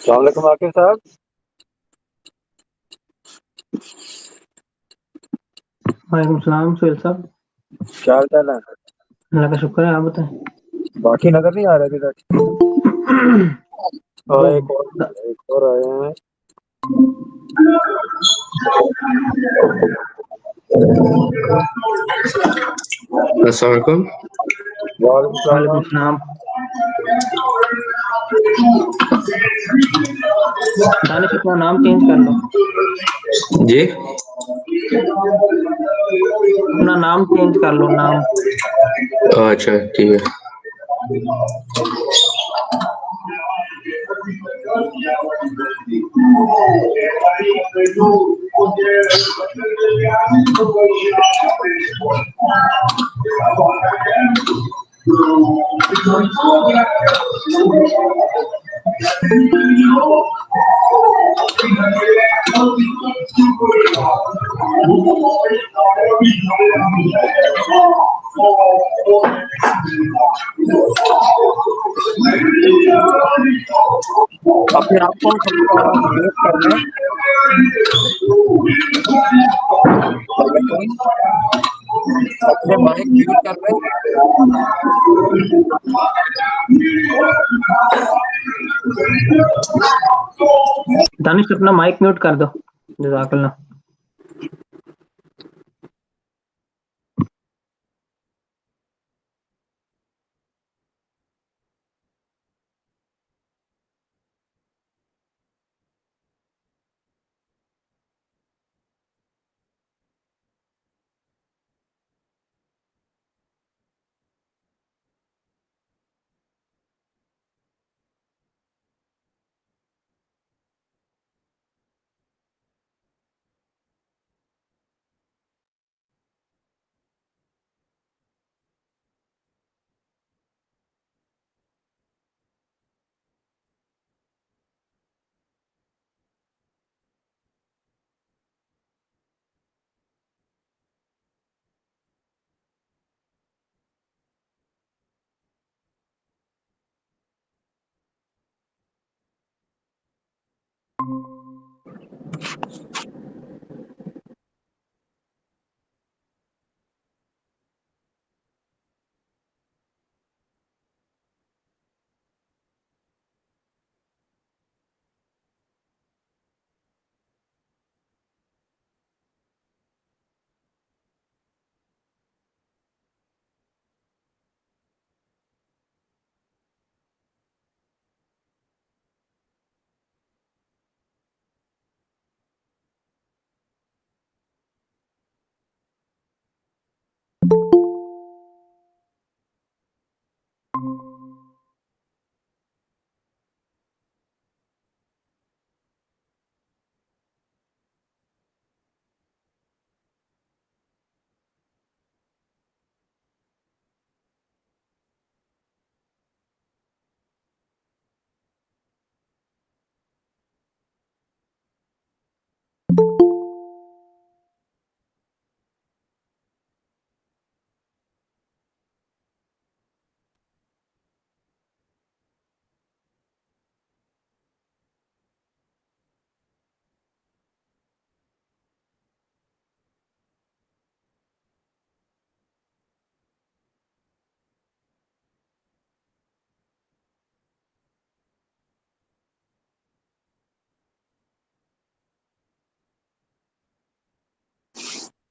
सलामकुम आकिब साहब। वालेकुम सलाम सुहेल साहब। क्या हाल चाल है? अल्लाह का शुक्र है, आप बताएं। बाकी नजर नहीं आ रहे अभी तक। हाँ, वो एक और आए हैं। अस्सलाम वालेकुम वालेकुम सलाम। सलाम। दानिश अपना नाम चेंज कर लो। जी। अपना नाम चेंज कर लो, नाम। अच्छा ठीक है। अपने आप को म्यूट कर लें। अपने माइक म्यूट कर लें। दानिश अपना माइक म्यूट कर दो। जज़ाकल्लाह।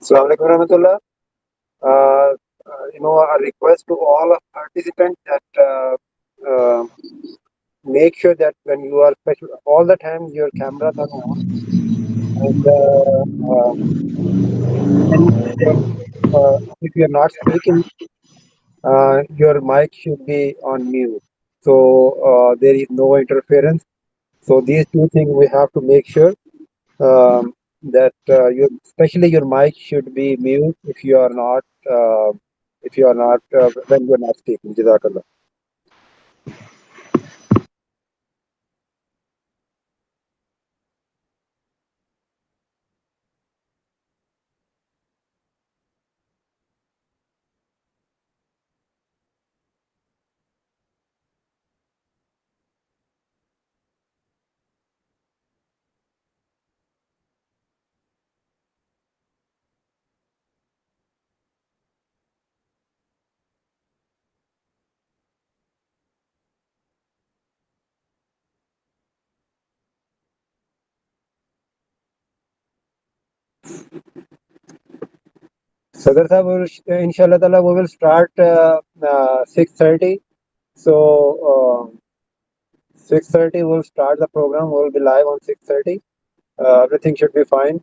Assalamualaikum warahmatullah. A request to all of participants that make sure that when you are all the time your cameras are on, and if you are not speaking, your mic should be on mute. So there is no interference. So these two things we have to make sure that especially your mic should be mute if you are not when you are not speaking. Jazakallah. Sadar sahab, inshallah ta'ala, we will start 6:30. So 6:30 we'll start the program. We'll be live on 6:30. Everything should be fine.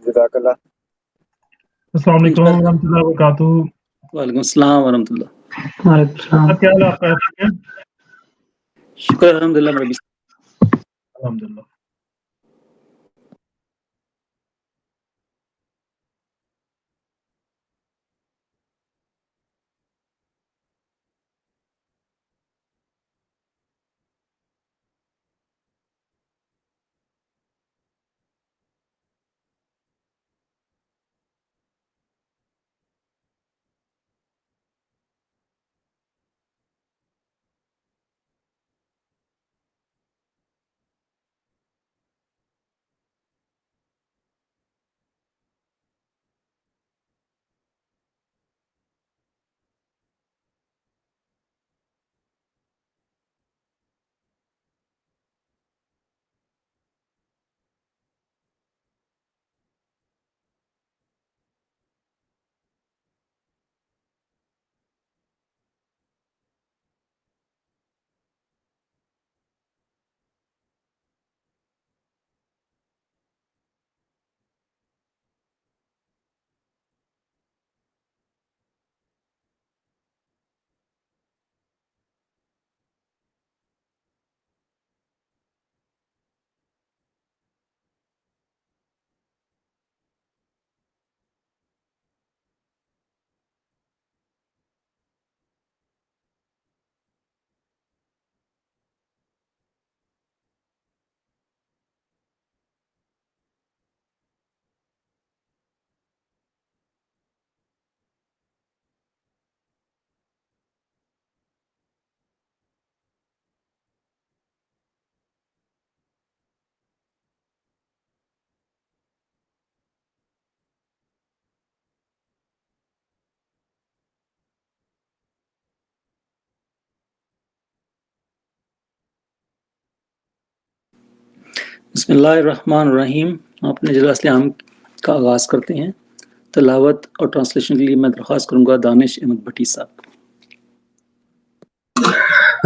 Jazakallah. अस्सलाम वालेकुम रहमतुल्लाहि व बरकातुहू। वालेकुम अस्सलाम वरहमतुल्लाह। वालेकुम सलाम। क्या हाल है आपका? ठीक है, शुक्र अल्हम्दुलिल्लाह मेरे भी। अल्हम्दुलिल्लाह। बिस्मिल्लाहिर्रहमानिर्रहीम। अपने इजलास हम का आगाज़ करते हैं। तिलावत और ट्रांसलेशन के लिए मैं दरख्वास्त करूँगा दानिश अहमद भट्टी साहब को।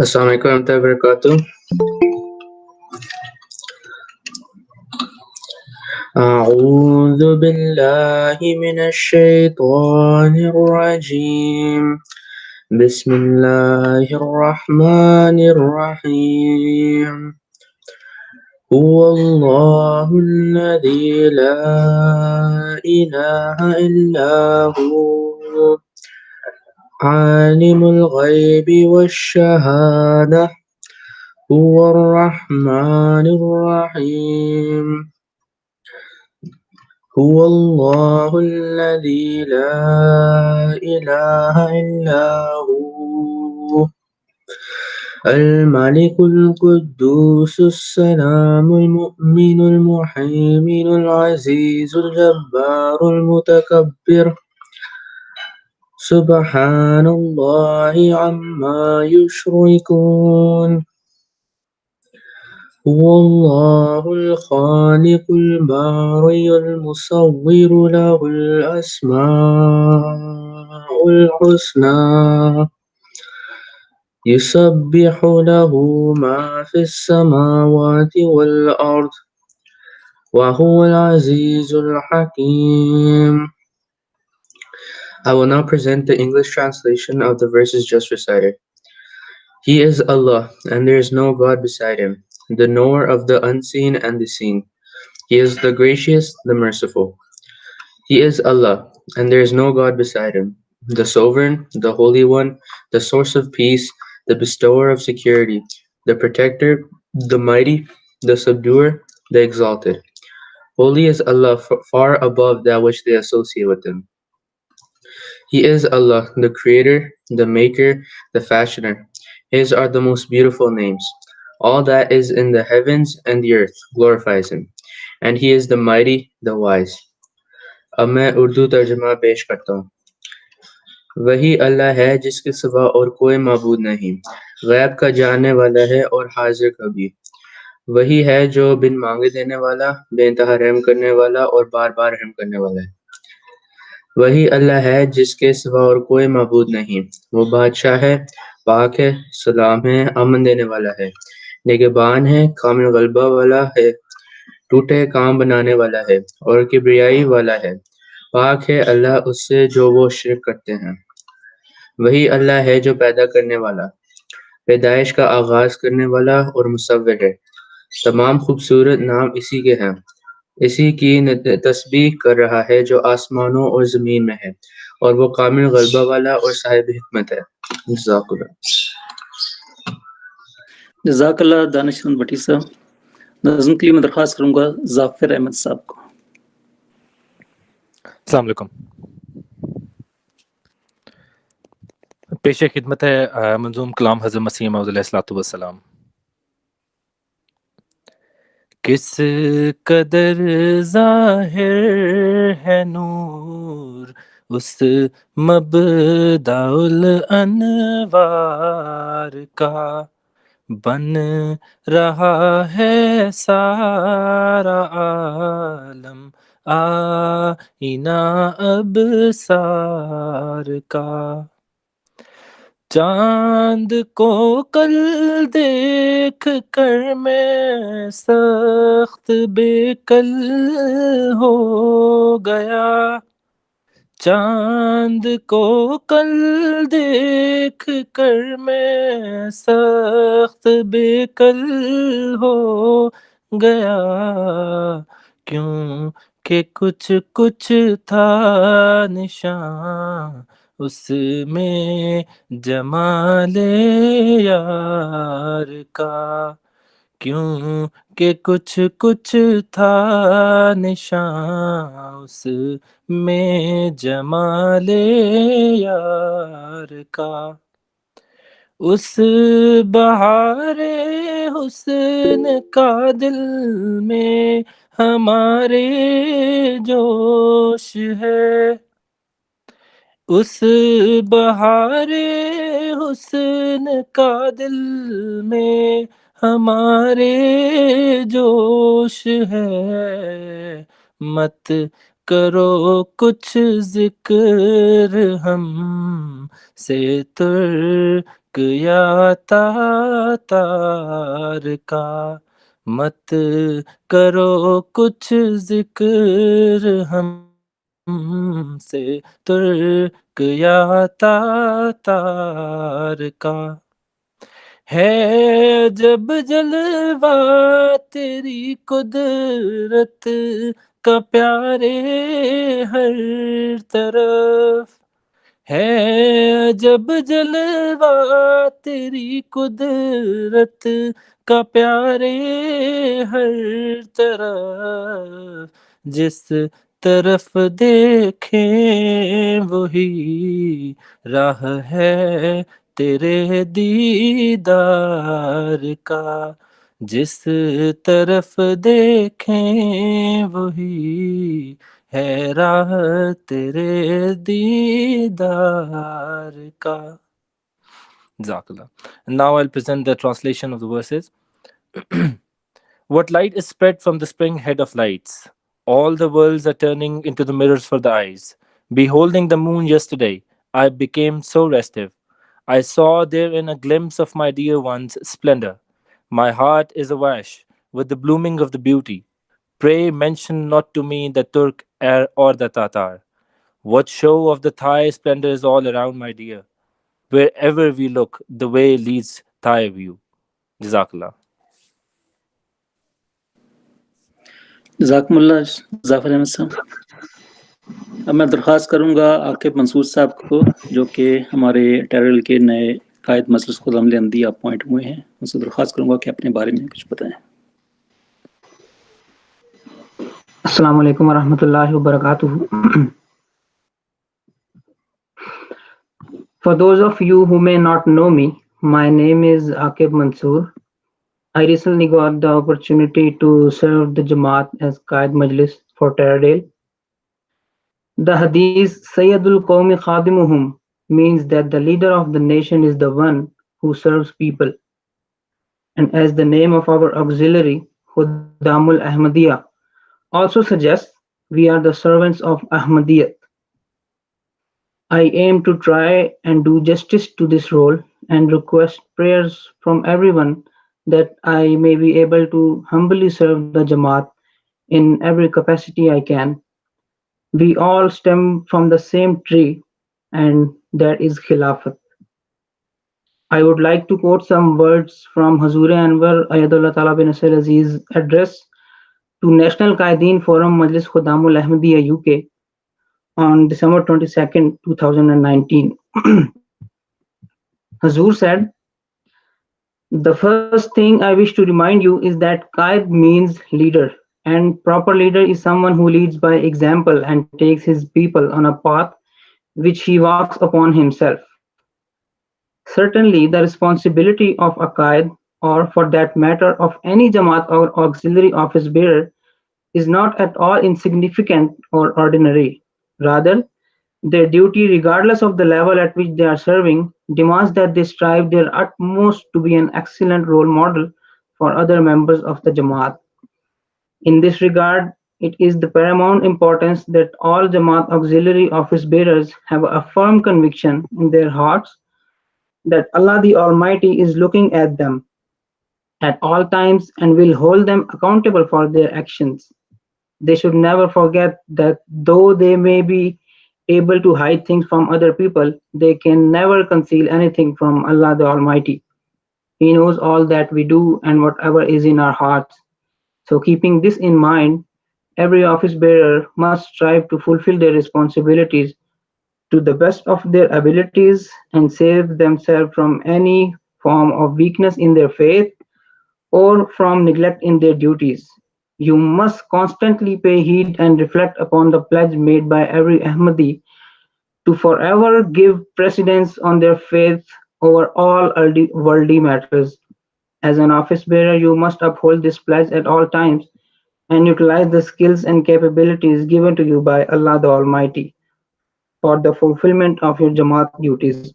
अस्सलाम वालेकुम रहमतुल्लाहि व बरकातुहू। أعوذ بالله من الشيطان الرجيم. بسم الله الرحمن الرحيم. هو الله الذي لا إله إلا هو عالم الغيب والشهادة هو الرحمن الرحيم. هو الله الذي لا إله إلا هو الملك القدوس السلام المؤمن المهيمن العزيز الجبار المتكبر سبحان الله عما يشركون. هو الله الخالق البارئ المصور له الأسماء الحسنى يسبح له ما في السماوات والأرض وهو العزيز الحكيم. I will now present the English translation of the verses just recited. He is Allah, and there is no God beside Him, the knower of the unseen and the seen. He is the gracious, the merciful. He is Allah, and there is no God beside Him, the sovereign, the holy one, the source of peace, the bestower of security, the protector, the mighty, the subduer, the exalted. Holy is Allah, far above that which they associate with Him. He is Allah, the Creator, the Maker, the Fashioner. His are the most beautiful names. All that is in the heavens and the earth glorifies Him, and He is the Mighty, the Wise. अब मैं उर्दू तर्जुमा पेश करता हूँ। वही अल्लाह है जिसके सिवा और कोई माबूद नहीं, गैब का जानने वाला है और हाजिर कभी। वही है जो बिन मांगे देने वाला, बेइंतहा रहम करने वाला और बार बार रहम करने वाला है। वही अल्लाह है जिसके सिवा और कोई मबूद नहीं। वो बादशाह है, पाक है, सलाम है, अमन देने वाला है, निगहबान है, कामिल गलबा वाला है, टूटे काम बनाने वाला है और किबरियाई वाला है। पाक है अल्लाह उससे जो वो शिरक करते हैं। वही अल्लाह है जो पैदा करने वाला, पैदाइश का आगाज करने वाला और मुसव्विर है। तमाम खूबसूरत नाम इसी के हैं। इसी की तस्बीह कर रहा है जो आसमानों और ज़मीन में है, और वो कामिल गलबा वाला और साहिब हिकमत है। जज़ाकल्लाह। जज़ाकल्लाह दानिश अहमद भट्टी साहब। नज़्म के लिए मैं दरख्वास्त करूँगा जाफिर अहमद साहब को। अस्सलाम वालेकुम। पेश खिदमत है मंजूम कलाम हज़रत मसीह मौऊद अलैहिस्सलातु वस्सलाम। किस कदर ज़ाहिर है नूर उस मबदाउल अनवार का, बन रहा है सारा आलम आईना अबसार का। चांद को कल देख कर मैं सख्त बेकल हो गया। चांद को कल देख कर मैं सख्त बेकल हो गया। क्यों कि कुछ कुछ था निशान उसमें जमाले यार का। क्यों कि कुछ कुछ था निशान उसमें जमाले यार का। उस बहारे हुस्न का दिल में हमारे जोश है। उस बहारे हुस्न का दिल में हमारे जोश है। मत करो कुछ जिक्र हम से तुर्क या तातार का। मत करो कुछ जिक्र हम से तुर्क या तातार का। है जब जलवा तेरी कुदरत का प्यारे हर तरफ। है जब जलवा तेरी कुदरत का प्यारे हर तरफ। जिस तरफ देखें वही राह है तेरे दीदार का। जिस तरफ देखें वही है राह तेरे दीदार का। Jazakallah. Now I'll present the translation of the verses. What light is spread from the spring head of lights? All the worlds are turning into the mirrors for the eyes. Beholding the moon yesterday, I became so restive. I saw therein a glimpse of my dear one's splendor. My heart is awash with the blooming of the beauty. Pray mention not to me the Turk or the Tatar. What show of the Thai splendor is all around, my dear. Wherever we look, the way leads Thai view. Jazakallah. जज़ाकुमुल्लाह Jafir Ahmad साहब। अब मैं दरख्वास्त करूँगा आकिब मंसूर साहब को, जो कि हमारे टैरल के नए कायद मजलिस खुद अमल अमदी अपॉइंट हुए हैं। उनसे दरख्वास्त करूँगा कि अपने बारे में कुछ बताएं। अस्सलाम वालेकुम वरहमतुल्लाहि वबरकातुहू। For those of you who may not know me, my name is Akib Mansoor. I recently got the opportunity to serve the Jamaat as Qaid Majlis for Taradale. The hadith Sayyidul Qawmi Khadimuhum means that the leader of the nation is the one who serves people. And as the name of our auxiliary, Hudamul Ahmadiyya, also suggests, we are the servants of Ahmadiyyat. I aim to try and do justice to this role and request prayers from everyone that I may be able to humbly serve the Jamaat in every capacity I can. We all stem from the same tree, and that is Khilafat. I would like to quote some words from Hazur Anwar Ayatollah Tala bin Nasir Aziz's address to National Qaideen Forum Majlis Khudamul Ahmadiyya UK on December 22nd, 2019. Hazur said, "The first thing I wish to remind you is that Qaid means leader, and proper leader is someone who leads by example and takes his people on a path which he walks upon himself. Certainly, the responsibility of a Qaid, or for that matter of any Jamaat or auxiliary office bearer, is not at all insignificant or ordinary. Rather, their duty, regardless of the level at which they are serving, demands that they strive their utmost to be an excellent role model for other members of the Jamaat. In this regard, it is the paramount importance that all Jamaat auxiliary office bearers have a firm conviction in their hearts that Allah the Almighty is looking at them at all times and will hold them accountable for their actions. They should never forget that though they may be able to hide things from other people, they can never conceal anything from Allah the Almighty. He knows all that we do and whatever is in our hearts. So, keeping this in mind, every office bearer must strive to fulfill their responsibilities to the best of their abilities and save themselves from any form of weakness in their faith or from neglect in their duties. You must constantly pay heed and reflect upon the pledge made by every Ahmadi to forever give precedence on their faith over all worldly matters. As an office bearer, you must uphold this pledge at all times and utilize the skills and capabilities given to you by Allah the Almighty for the fulfillment of your Jamaat duties.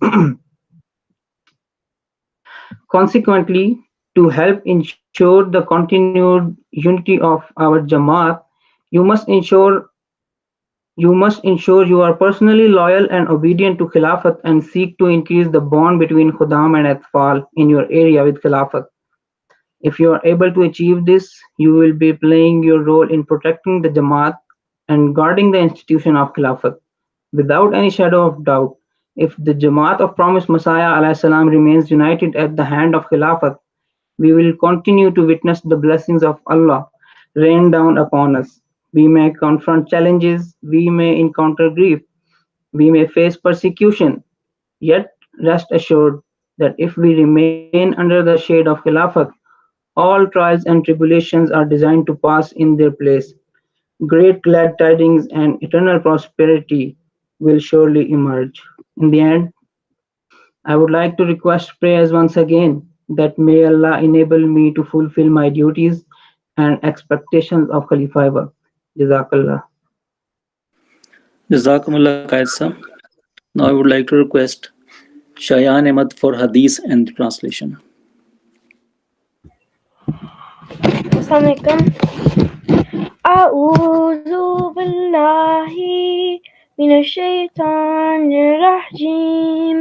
Consequently, to help ensure the continued unity of our Jamaat, you must ensure you are personally loyal and obedient to Khilafat and seek to increase the bond between Khudam and Atfal in your area with Khilafat. If you are able to achieve this, you will be playing your role in protecting the Jamaat and guarding the institution of Khilafat. Without any shadow of doubt, if the Jamaat of Promised Messiah alayhi salam remains united at the hand of Khilafat, we will continue to witness the blessings of Allah rain down upon us. We may confront challenges, we may encounter grief, we may face persecution, yet rest assured that if we remain under the shade of Khilafat, all trials and tribulations are designed to pass in their place. Great glad tidings and eternal prosperity will surely emerge. In the end, I would like to request prayers once again that may Allah enable me to fulfill my duties and expectations of Khalifa work. Jazakallah. Jazakumullah Qaid Sahab. Now I would like to request Shayan Ahmad for Hadith and translation. Assalamualaikum. A'udzu billahi minasyaitonir rajim.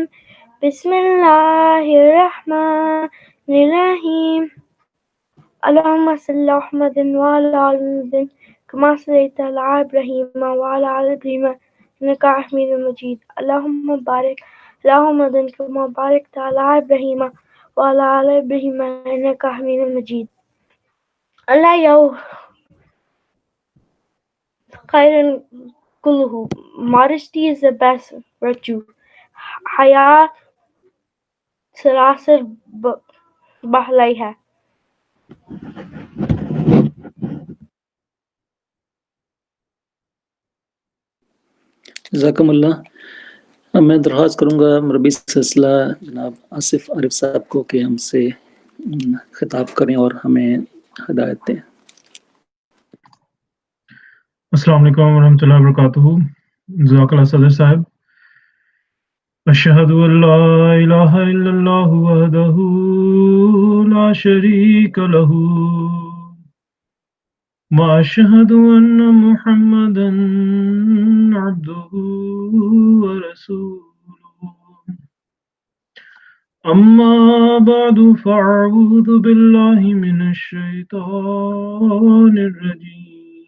Bismillahirrahmanirrahim. Allahumma salli ala Muhammadin wa ala ali Muhammadin kama sallaita ala Ibrahim wa ala ali Ibrahim innaka Hamidum Majid. Allahumma barik ala Muhammadin kama barakta ala Ibrahim wa ala ali Ibrahim innaka Hamidum Majid. Allah yow khairan kulluhu. Modesty is the best virtue. Haya sarasar bahlai hai. जज़ाकमुल्लाह। अब मैं दरख्वास्त करूँगा मरबी सिलसिला जनाब आसिफ आरिफ साहब को कि हमसे खिताब करें और हमें हिदायत दें। अस्सलाम वालेकुम वरहमतुल्लाहि वबरकातुहू। जज़ाकल्लाह सदर साहब। अशहदु अल्ला इलाहा इल्लल्लाह वहदहू ला शरीक लहू وأشهد أن محمدا عبده ورسوله أما بعد فأعوذ بالله من الشيطان الرجيم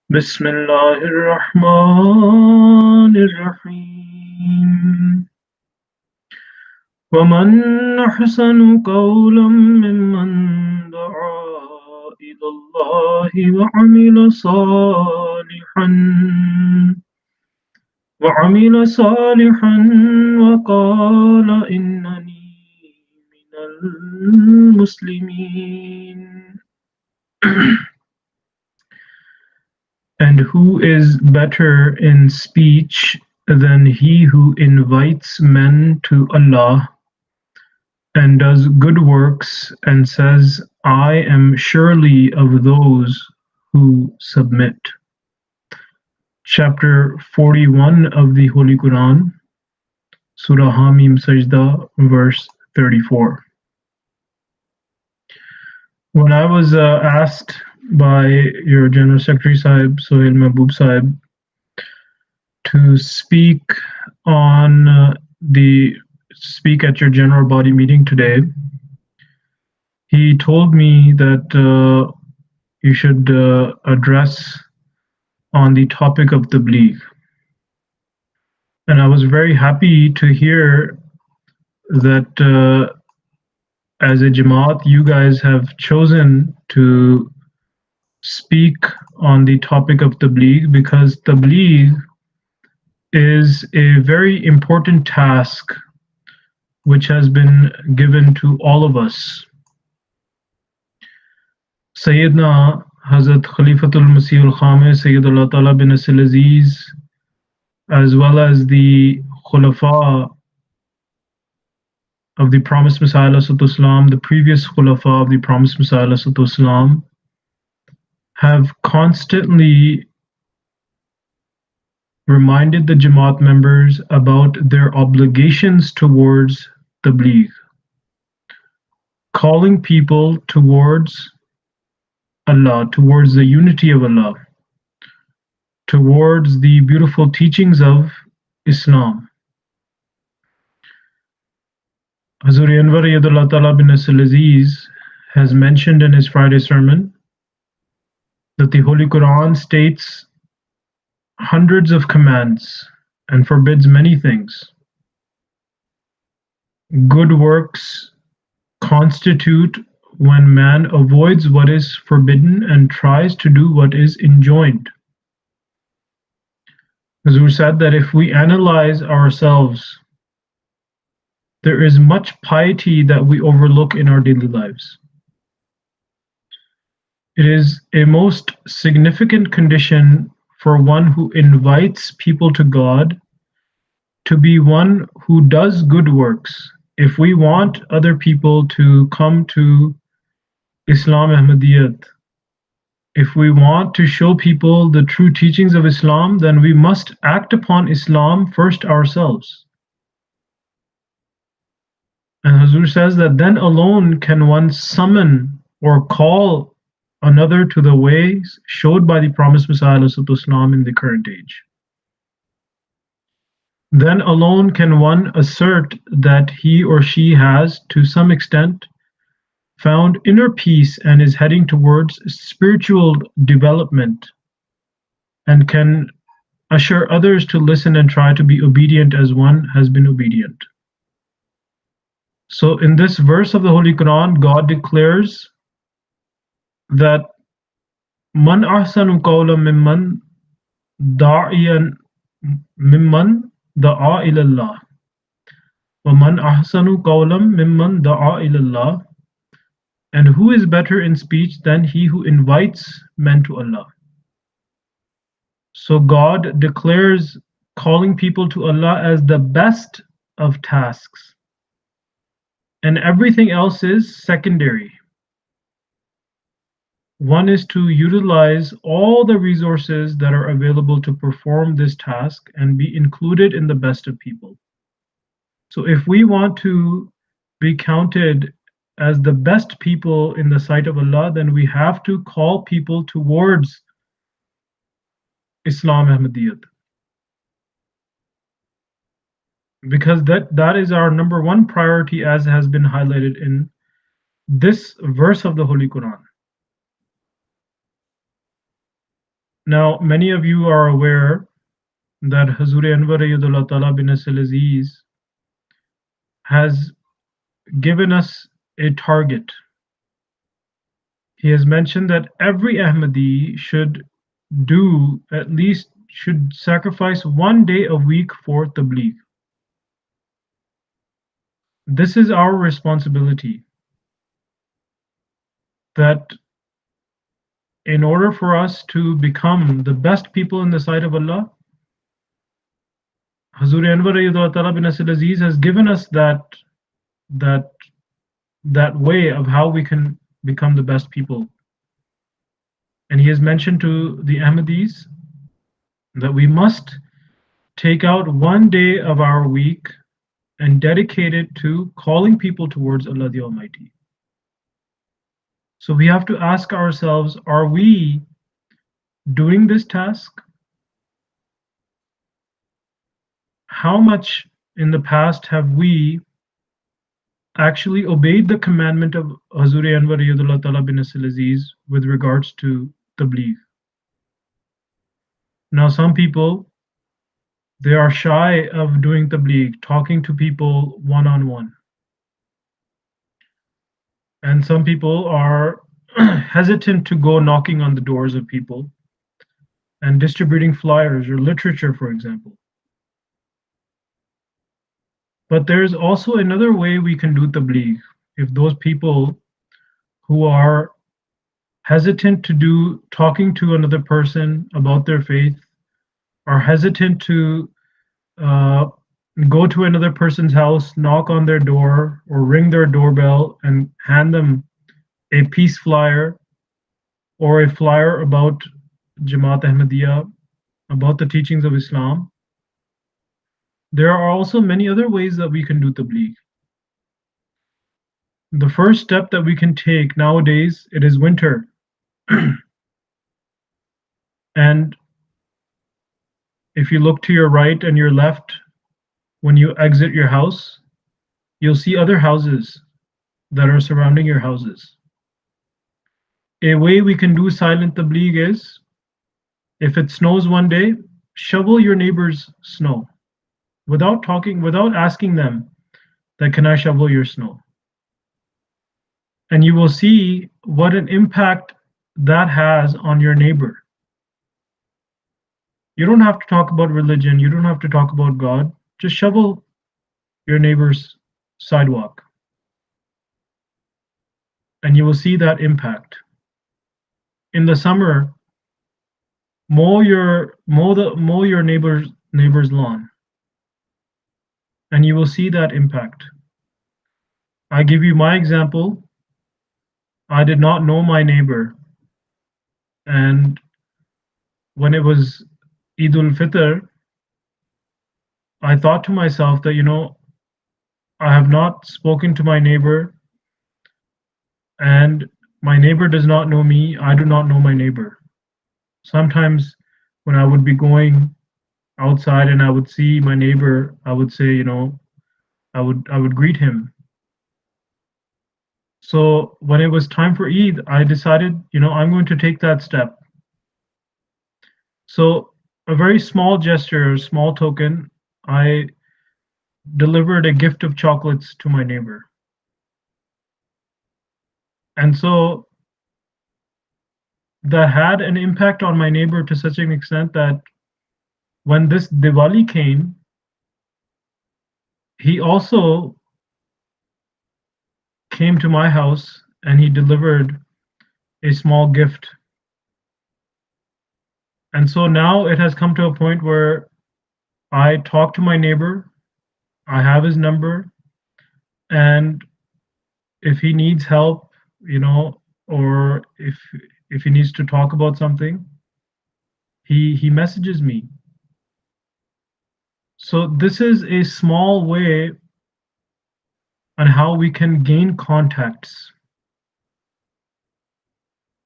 بسم الله الرحمن الرحيم ومن أحسن قولا ممن دعا إلى الله وعمل صالحا وقال إنني من المسلمين. And who is better in speech than he who invites men to Allah and does good works and says, I am surely of those who submit. Chapter 41 of the Holy Quran, Surah Hamim Sajda, verse 34. When I was asked by your General Secretary Sahib, Sohail Mahboob Sahib, to speak at your general body meeting today, he told me that you should address on the topic of tabligh. And I was very happy to hear that as a Jamaat, you guys have chosen to speak on the topic of tabligh, because tabligh is a very important task which has been given to all of us. Sayyidina Hazrat Khalifatul Masih al-Khamis, Sayyid Allah Ta'ala bin Asil Aziz, as well as the Khulafa of the Promised Messiah Islam, the previous Khulafa of the Promised Messiah Islam, have constantly reminded the Jamaat members about their obligations towards tabligh, calling people towards Allah, towards the unity of Allah, towards the beautiful teachings of Islam. Hazur Anwar Yadullah Ta'ala bin Asil Aziz has mentioned in his Friday sermon that the Holy Quran states hundreds of commands and forbids many things. Good works constitute when man avoids what is forbidden and tries to do what is enjoined. Hazur said that if we analyze ourselves, there is much piety that we overlook in our daily lives. It is a most significant condition for one who invites people to God to be one who does good works. If we want other people to come to Islam Ahmadiyyat, if we want to show people the true teachings of Islam, then we must act upon Islam first ourselves. And Hazur says that then alone can one summon or call another to the ways showed by the Promised Messiah Islam in the current age. Then alone can one assert that he or she has, to some extent, found inner peace and is heading towards spiritual development, and can assure others to listen and try to be obedient as one has been obedient. So in this verse of the Holy Quran, God declares that Man ahsanu qawlan mimman da'a ilallah. Wa man ahsanu qawlan mimman da'a ilallah. And who is better in speech than he who invites men to Allah? So God declares calling people to Allah as the best of tasks, and everything else is secondary. One is to utilize all the resources that are available to perform this task and be included in the best of people. So if we want to be counted as the best people in the sight of Allah, then we have to call people towards Islam Ahmadiyyat, because that is our number one priority, as has been highlighted in this verse of the Holy Quran. Now, many of you are aware that Hazur Anwar Ayyadullah Ta'ala bin Asal Aziz has given us a target. He has mentioned that every Ahmadi should sacrifice 1 day a week for tabligh. This is our responsibility, that in order for us to become the best people in the sight of Allah, Hazur Anwar Ayyadullah Ta'ala bin Asal Aziz has given us that way of how we can become the best people. And he has mentioned to the Ahmadis that we must take out 1 day of our week and dedicate it to calling people towards Allah the Almighty. So we have to ask ourselves, are we doing this task? How much in the past have we actually obeyed the commandment of Hazur Anwar Ayyadullah Ta'ala bin Asal Aziz with regards to tabligh? Now, some people, they are shy of doing tabligh, talking to people one-on-one. And some people are hesitant to go knocking on the doors of people and distributing flyers or literature, for example. But there's also another way we can do tabligh. If those people who are hesitant to do talking to another person about their faith, are hesitant to go to another person's house, knock on their door, or ring their doorbell and hand them a peace flyer or a flyer about Jamaat Ahmadiyya, about the teachings of Islam, there are also many other ways that we can do tabligh. The first step that we can take nowadays, it is winter. And if you look to your right and your left, when you exit your house, you'll see other houses that are surrounding your houses. A way we can do silent tabligh is, if it snows one day, shovel your neighbor's snow without asking them that, can I shovel your snow? And you will see what an impact that has on your neighbor. You don't have to talk about religion, you don't have to talk about God, just shovel your neighbor's sidewalk. And you will see that impact. In the summer, mow your neighbor's lawn, and you will see that impact. I give you my example. I did not know my neighbor, and when it was Eid al-Fitr, I thought to myself that, I have not spoken to my neighbor, and my neighbor does not know me, I do not know my neighbor. Sometimes when I would be going outside and I would see my neighbor, I would say, I would greet him. So when it was time for Eid, I decided, I'm going to take that step. So a very small gesture, a small token, I delivered a gift of chocolates to my neighbor. And so that had an impact on my neighbor to such an extent that when this Diwali came, he also came to my house and he delivered a small gift. And so now it has come to a point where I talk to my neighbor, I have his number, and if he needs help, or if he needs to talk about something, he messages me. So this is a small way on how we can gain contacts.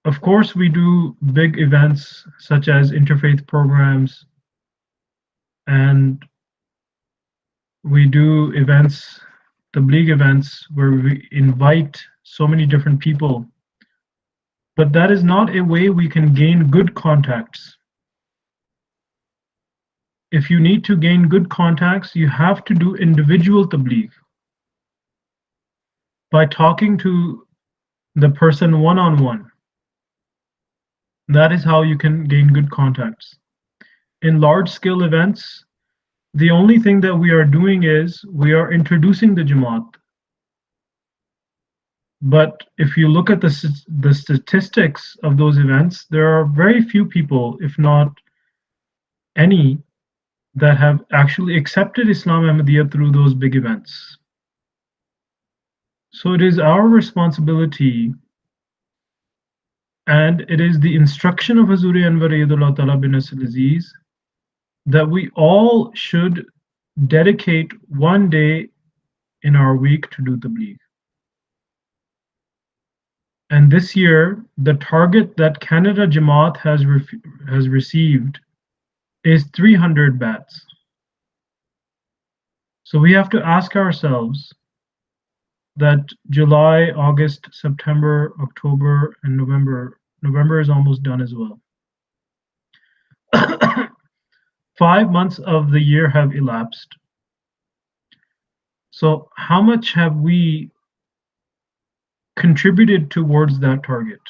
Of course, we do big events such as interfaith programs, and we do events, tabligh events, where we invite so many different people. But that is not a way we can gain good contacts. If you need to gain good contacts, you have to do individual tabligh by talking to the person one-on-one. That is how you can gain good contacts. In large-scale events, the only thing that we are doing is we are introducing the Jamaat. But if you look at the statistics of those events, there are very few people, if not any, that have actually accepted Islam Ahmadiyya through those big events. So it is our responsibility, and it is the instruction of Hazur Anwar Ayyadullah Ta'ala bin Nasir Aziz, that we all should dedicate one day in our week to do tabligh. And this year, the target that Canada Jamaat has received is 300 bats. So we have to ask ourselves that July, August, September, October, and November is almost done as well. 5 months of the year have elapsed. So how much have we contributed towards that target?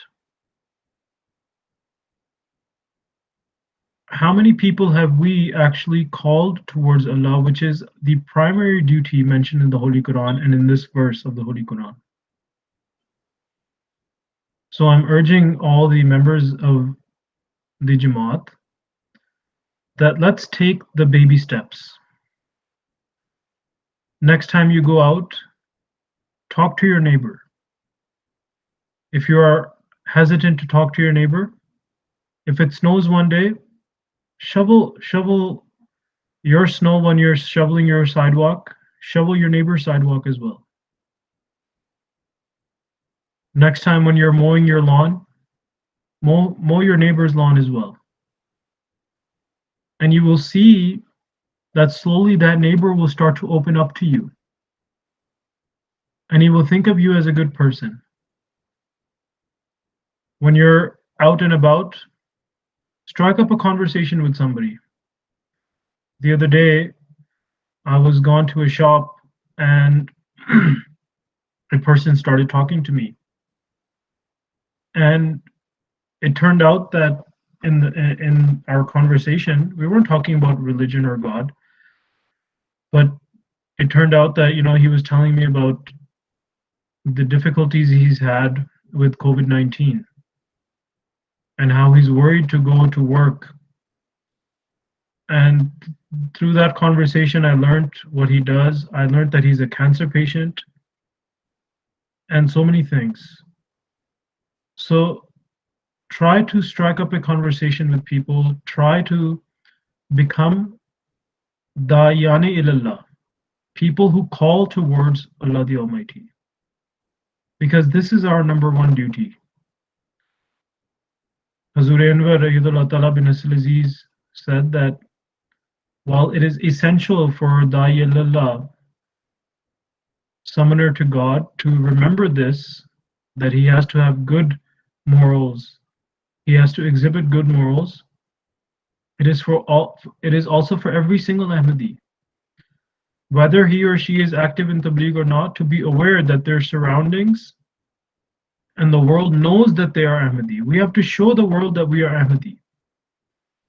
How many people have we actually called towards Allah, which is the primary duty mentioned in the Holy Quran and in this verse of the Holy Quran? So I'm urging all the members of the Jamaat that let's take the baby steps. Next time you go out, talk to your neighbor. If you are hesitant to talk to your neighbor, if it snows one day, shovel your snow when you're shoveling your sidewalk, shovel your neighbor's sidewalk as well. Next time when you're mowing your lawn, mow your neighbor's lawn as well. And you will see that slowly that neighbor will start to open up to you. And he will think of you as a good person. When you're out and about, strike up a conversation with somebody. The other day, I was gone to a shop and a person started talking to me. And it turned out that in our conversation, we weren't talking about religion or God, but it turned out that, he was telling me about the difficulties he's had with COVID-19 and how he's worried to go to work. And through that conversation, I learned what he does. I learned that he's a cancer patient and so many things. So try to strike up a conversation with people. Try to become da'iyane ilallah, people who call towards Allah the Almighty. Because this is our number one duty. Hazur Anwar Ayyadullah Ta'ala bin Nasir Aziz said that while it is essential for Da'i ilallah, summoner to God, to remember this, that he has to have good morals, he has to exhibit good morals, it is also for every single Ahmadi, whether he or she is active in tabligh or not, to be aware that their surroundings and the world knows that they are Ahmadi. We have to show the world that we are Ahmadi.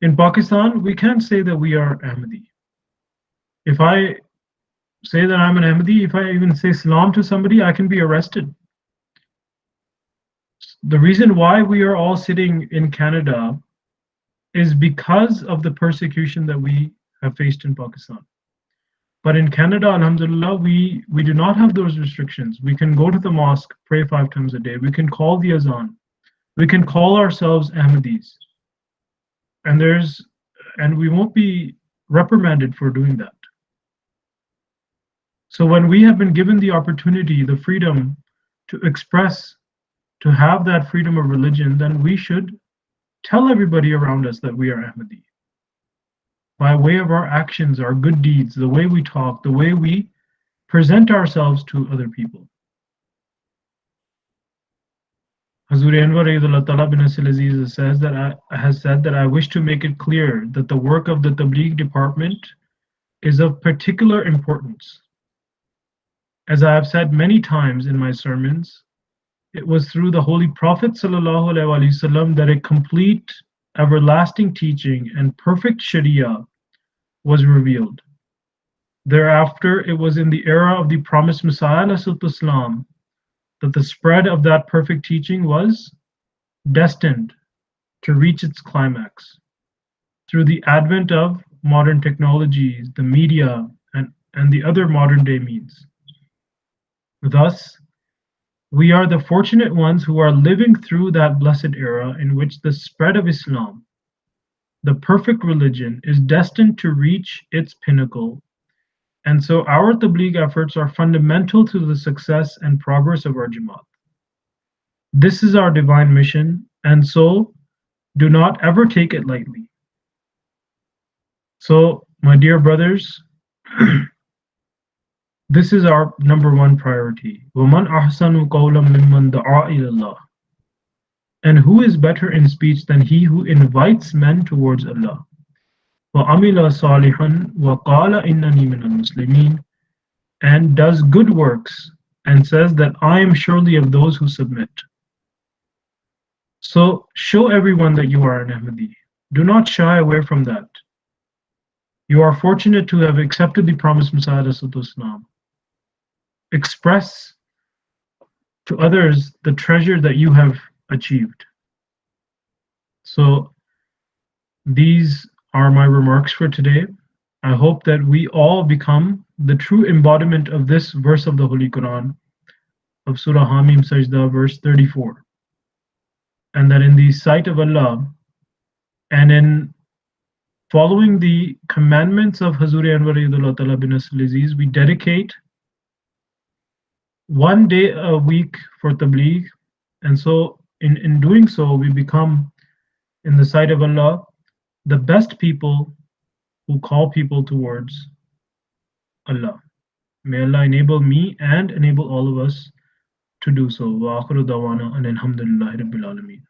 In Pakistan, we can't say that we are Ahmadi. If I say that I'm an Ahmadi, if I even say salam to somebody, I can be arrested. The reason why we are all sitting in Canada is because of the persecution that we have faced in Pakistan. But in Canada, alhamdulillah, we do not have those restrictions. We can go to the mosque, pray 5 times a day. We can call the azan. We can call ourselves Ahmadis. And we won't be reprimanded for doing that. So when we have been given the opportunity, the freedom to express, to have that freedom of religion, then we should tell everybody around us that we are Ahmadi. By way of our actions, our good deeds, the way we talk, the way we present ourselves to other people. Hazur Anwar bin Aziz has said that I wish to make it clear that the work of the Tabligh department is of particular importance. As I have said many times in my sermons, it was through the Holy Prophet ﷺ that a complete, everlasting teaching and perfect Sharia was revealed. Thereafter, it was in the era of the promised Messiah ﷺ that the spread of that perfect teaching was destined to reach its climax. Through the advent of modern technologies, the media, and the other modern day means. Thus, we are the fortunate ones who are living through that blessed era in which the spread of Islam, the perfect religion, is destined to reach its pinnacle. And so our Tabligh efforts are fundamental to the success and progress of our Jamaat. This is our divine mission, and so do not ever take it lightly. So, my dear brothers, this is our number one priority. وَمَنْ أَحْسَنُ قَوْلًا مِمَّنْ دَعَا إِلَى اللَّهِ. And who is better in speech than he who invites men towards Allah? وَعَمِلَ صَالِحًا وَقَالَ إِنَّنِي مِنَ الْمُسْلِمِينَ. And does good works and says that I am surely of those who submit. So show everyone that you are an Ahmadi. Do not shy away from that. You are fortunate to have accepted the promised Messiah Islam. Express to others the treasure that you have achieved. So these are my remarks for today. I hope that we all become the true embodiment of this verse of the Holy Quran, of Surah Hamim Sajda, verse 34. And that in the sight of Allah and in following the commandments of Hazur Anwar bin Aziz, we dedicate one day a week for Tabligh. And so in doing so, we become, in the sight of Allah, the best people who call people towards Allah. May Allah enable me and enable all of us to do so. Wa akhiru dawana and alhamdulillahi rabbil alameen.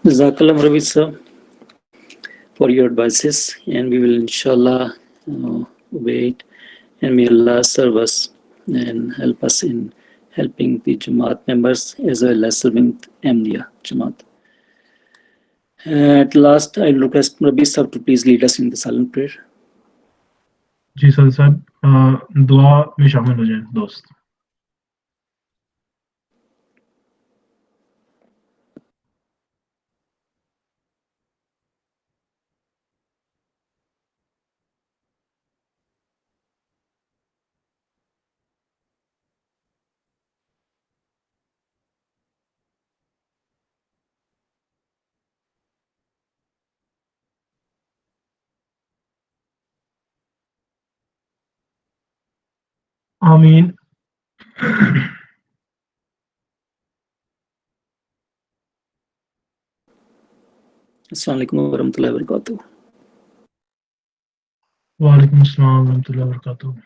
Jazakallah Ravi sir for your advices, and we will inshallah obey it, and may Allah serve us and help us in helping the Jamaat members as well as serving Ahmadiyya Jamaat. At last, I request Rabi sir to please lead us in the silent prayer. जी sir साहब दुआ में शामिल हो जाएं दोस्त. Ameen. Assalamu alaikum warahmatullahi wabarakatuh. Wa alaikum assalam wa rahmatullahi wa barakatuh.